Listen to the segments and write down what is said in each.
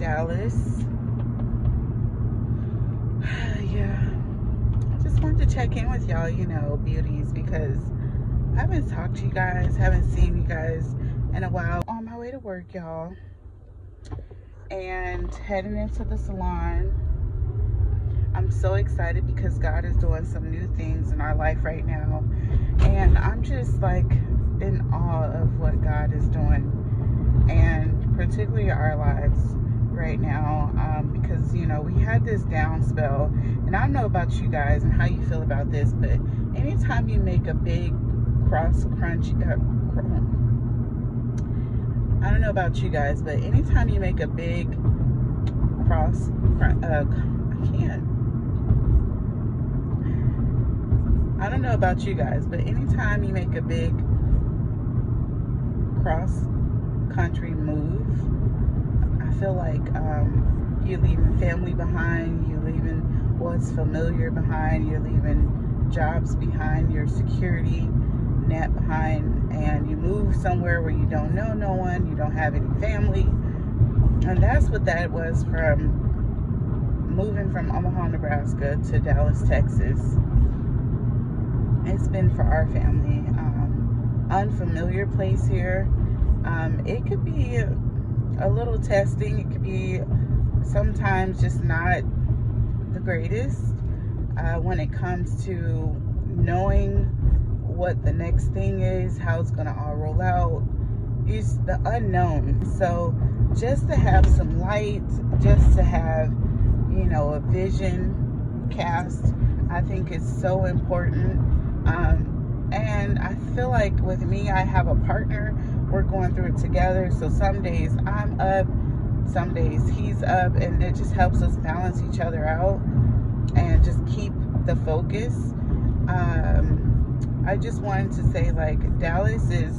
Dallas. Yeah, I just wanted to check in with y'all, beauties, because I haven't talked to you guys, haven't seen you guys in a while. On my way to work, y'all, and heading into the salon. I'm so excited because God is doing some new things in our life right now, and I'm just like in awe of what God is doing, and particularly our lives right now, because we had this down spell, and I don't know about you guys and how you feel about this, but anytime you make a big I don't know about you guys, but anytime you make a big I don't know about you guys, but anytime you make a big cross-country move, I feel like you're leaving family behind, you're leaving what's familiar behind, you're leaving jobs behind, your security net behind, and you move somewhere where you don't know no one, you don't have any family. And that's what that was from moving from Omaha, Nebraska to Dallas, Texas. It's been for our family. Unfamiliar place here. It could be a little testing. It could be sometimes just not the greatest when it comes to knowing what the next thing is, how it's going to all roll out. It's the unknown. So just to have some light, just to have, a vision cast, I think is so important. And I feel like with me, I have a partner. We're going through it together. So some days I'm up, some days he's up, and it just helps us balance each other out and just keep the focus. I just wanted to say, like, Dallas is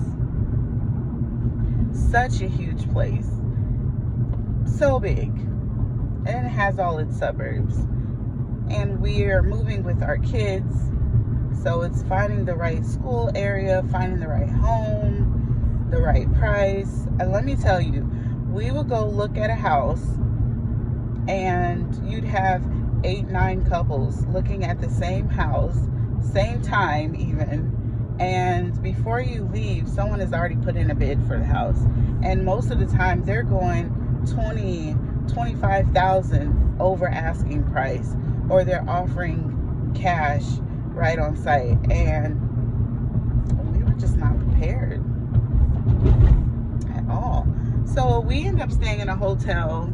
such a huge place, so big, and it has all its suburbs, and we're moving with our kids. So it's finding the right school area, finding the right home, the right price. And let me tell you, we would go look at a house and you'd have 8-9 couples looking at the same house, same time even. And before you leave, someone has already put in a bid for the house. And most of the time they're going 20, 25,000 over asking price, or they're offering cash right on site, and we were just not prepared at all. So we ended up staying in a hotel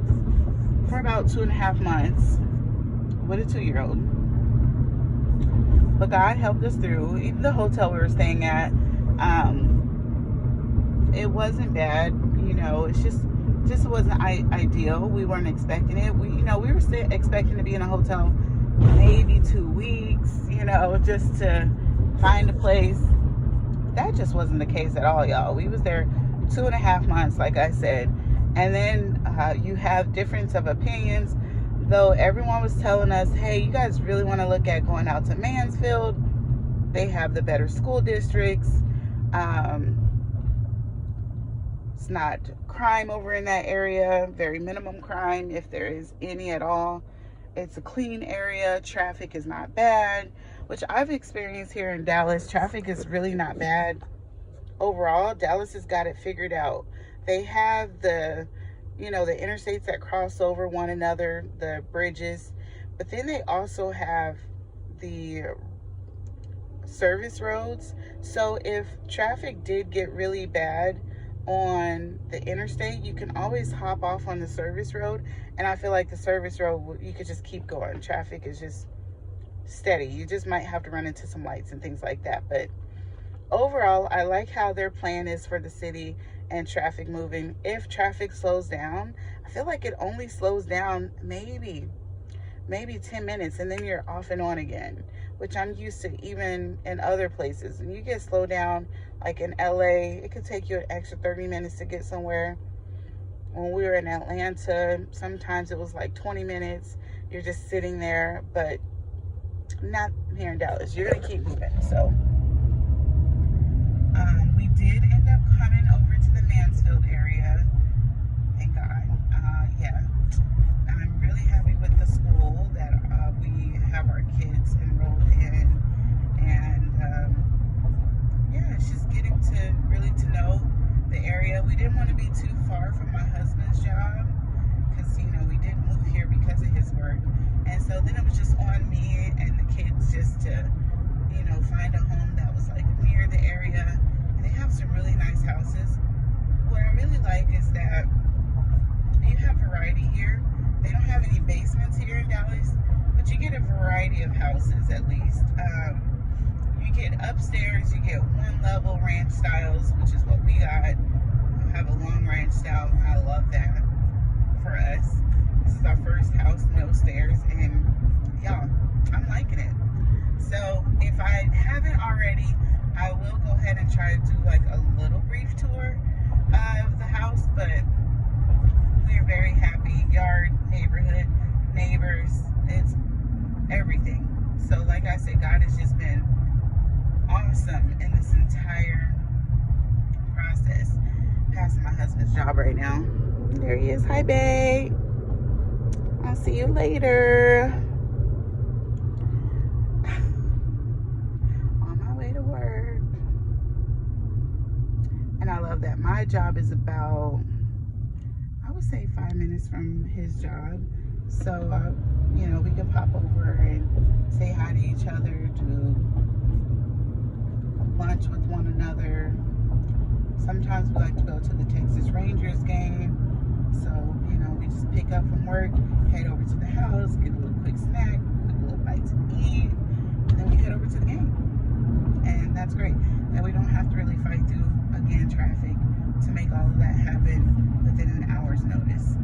for about 2.5 months with a 2-year-old. But God helped us through. Even the hotel we were staying at, it wasn't bad. It's just wasn't ideal. We weren't expecting it. We were still expecting to be in a hotel maybe 2 weeks, just to find a place. That just wasn't the case at all, y'all. We was there 2.5 months, like I said. And then you have difference of opinions, though everyone was telling us, hey, you guys really want to look at going out to Mansfield. They have the better school districts. It's not crime over in that area, very minimum crime, if there is any at all. It's a clean area. Traffic is not bad, which I've experienced here in Dallas. Traffic is really not bad overall. Dallas has got it figured out. They have the interstates that cross over one another, the bridges, but then they also have the service roads. So if traffic did get really bad on the interstate, you can always hop off on the service road, and I feel like the service road, you could just keep going. Traffic is just steady. You just might have to run into some lights and things like that, but overall, I like how their plan is for the city and traffic moving. If traffic slows down, I feel like it only slows down maybe 10 minutes, and then you're off and on again, which I'm used to even in other places. And you get slowed down, like in LA, it could take you an extra 30 minutes to get somewhere. When we were in Atlanta, sometimes it was like 20 minutes. You're just sitting there, but not here in Dallas. You're gonna keep moving. So we did end up coming over to the Mansfield area. Thank God. Yeah, try to do like a little brief tour of the house, but we're very happy. Yard, neighborhood, neighbors, it's everything. So like I said, God has just been awesome in this entire process. Passing my husband's job right now. There he is. Hi, babe. I'll see you later. On my way to work. And I love that my job is about, I would say, 5 minutes from his job. So, you know, we can pop over and say hi to each other, do lunch with one another. Sometimes we like to go to the Texas Rangers game. So, you know, we just pick up from work, head over to the house, get a little quick snack, quick little bite to eat, and then we head over to the game. And that's great. That we don't have to really fight through, again, traffic to make all of that happen within an hour's notice.